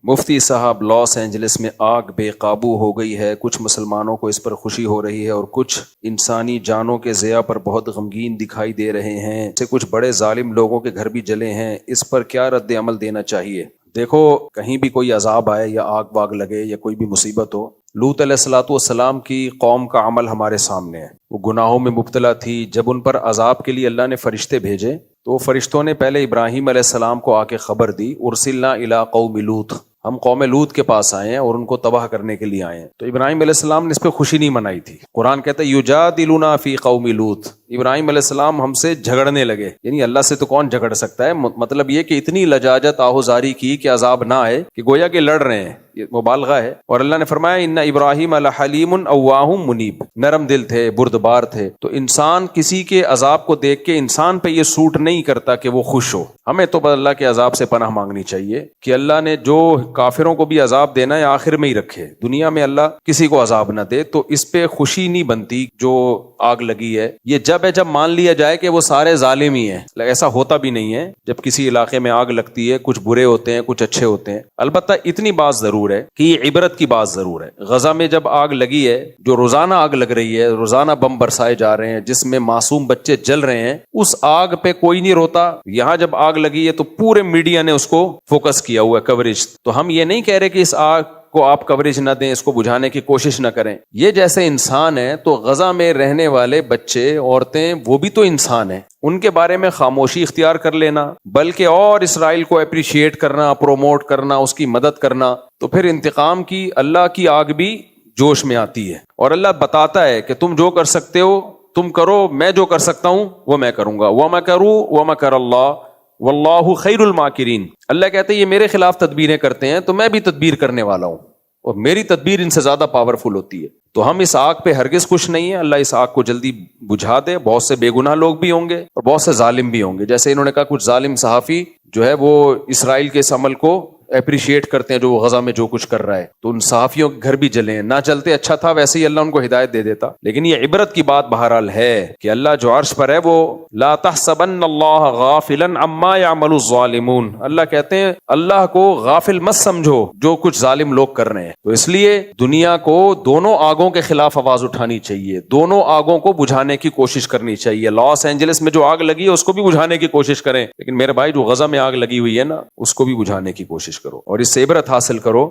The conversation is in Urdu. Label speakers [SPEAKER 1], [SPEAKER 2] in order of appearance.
[SPEAKER 1] مفتی صاحب، لاس اینجلس میں آگ بے قابو ہو گئی ہے، کچھ مسلمانوں کو اس پر خوشی ہو رہی ہے اور کچھ انسانی جانوں کے ضیاع پر بہت غمگین دکھائی دے رہے ہیں، سے کچھ بڑے ظالم لوگوں کے گھر بھی جلے ہیں، اس پر کیا رد عمل دینا چاہیے؟ دیکھو، کہیں بھی کوئی عذاب آئے یا آگ واگ لگے یا کوئی بھی مصیبت ہو، لوط علیہ الصلوۃ والسلام کی قوم کا عمل ہمارے سامنے ہے۔ وہ گناہوں میں مبتلا تھی، جب ان پر عذاب کے لیے اللہ نے فرشتے بھیجے تو فرشتوں نے پہلے ابراہیم علیہ السلام کو آ کے خبر دی، ارسلنا الی قوم لوط، ہم قوم لوط کے پاس آئے ہیں اور ان کو تباہ کرنے کے لیے آئے ہیں۔ تو ابراہیم علیہ السلام نے اس پہ خوشی نہیں منائی تھی۔ قرآن کہتا ہے یجادلنا فی قوم لوط، ابراہیم علیہ السلام ہم سے جھگڑنے لگے، یعنی اللہ سے تو کون جھگڑ سکتا ہے، مطلب یہ کہ اتنی لجاجت آہوزاری کی کہ عذاب نہ آئے، کہ گویا کہ لڑ رہے ہیں، یہ مبالغہ ہے۔ اور اللہ نے فرمایا ان ابراہیم لحلیم اواہ منیب، نرم دل تھے، بردبار تھے۔ تو انسان کسی کے عذاب کو دیکھ کے انسان پہ یہ سوٹ نہیں کرتا کہ وہ خوش ہو، ہمیں تو بس اللہ کے عذاب سے پناہ مانگنی چاہیے کہ اللہ نے جو کافروں کو بھی عذاب دینا ہے آخر میں ہی رکھے، دنیا میں اللہ کسی کو عذاب نہ دے۔ تو اس پہ خوشی نہیں بنتی جو آگ لگی ہے، یہ جب مان لیا جائے کہ وہ سارے ظالم ہی ہیں۔ ایسا ہوتا بھی نہیں ہے، جب کسی علاقے میں آگ لگتی ہے کچھ برے ہوتے ہیں کچھ اچھے ہوتے ہیں۔ البتہ اتنی بات ضرور ہے کہ یہ عبرت کی بات ضرور ہے۔ غزہ میں جب آگ لگی ہے، جو روزانہ آگ لگ رہی ہے، روزانہ بم برسائے جا رہے ہیں جس میں معصوم بچے جل رہے ہیں، اس آگ پہ کوئی نہیں روتا۔ یہاں جب آگ لگی ہے تو پورے میڈیا نے اس کو فوکس کیا ہوا ہے، کوریج۔ تو ہم یہ نہیں کہہ رہے کہ اس آگ کو آپ کوریج نہ دیں، اس کو بجھانے کی کوشش نہ کریں۔ یہ جیسے انسان ہیں تو غزہ میں رہنے والے بچے، عورتیں، وہ بھی تو انسان ہیں، ان کے بارے میں خاموشی اختیار کر لینا، بلکہ اور اسرائیل کو اپریشیٹ کرنا، پروموٹ کرنا، اس کی مدد کرنا، تو پھر انتقام کی اللہ کی آگ بھی جوش میں آتی ہے۔ اور اللہ بتاتا ہے کہ تم جو کر سکتے ہو تم کرو، میں جو کر سکتا ہوں وہ میں کروں گا۔ وَمَكَرُوا وَمَكَرَ اللَّهُ واللہ خیر الماکرین۔ اللہ کہتے ہیں یہ میرے خلاف تدبیریں کرتے ہیں تو میں بھی تدبیر کرنے والا ہوں، اور میری تدبیر ان سے زیادہ پاورفل ہوتی ہے۔ تو ہم اس آگ پہ ہرگز خوش نہیں ہیں، اللہ اس آگ کو جلدی بجھا دے۔ بہت سے بے گناہ لوگ بھی ہوں گے اور بہت سے ظالم بھی ہوں گے، جیسے انہوں نے کہا کچھ ظالم صحافی جو ہے وہ اسرائیل کے اس عمل کو اپریشیٹ کرتے ہیں جو وہ غزہ میں جو کچھ کر رہا ہے، تو ان صحافیوں کے گھر بھی جلے ہیں۔ نہ چلتے اچھا تھا، ویسے ہی اللہ ان کو ہدایت دے دیتا۔ لیکن یہ عبرت کی بات بہرحال ہے کہ اللہ جو عرش پر ہے وہ لا تحسبن اللہ غافلا عما يعمل الظالمون، اللہ کہتے ہیں اللہ کو غافل مت سمجھو جو کچھ ظالم لوگ کر رہے ہیں۔ تو اس لیے دنیا کو دونوں آگوں کے خلاف آواز اٹھانی چاہیے، دونوں آگوں کو بجھانے کی کوشش کرنی چاہیے۔ لاس اینجلس میں جو آگ لگی ہے اس کو بھی بجھانے کی کوشش کریں، لیکن میرے بھائی جو غزہ میں آگ لگی ہوئی ہے نا، اس کو بھی بجھانے کی کوشش کرو اور اس سے عبرت حاصل کرو۔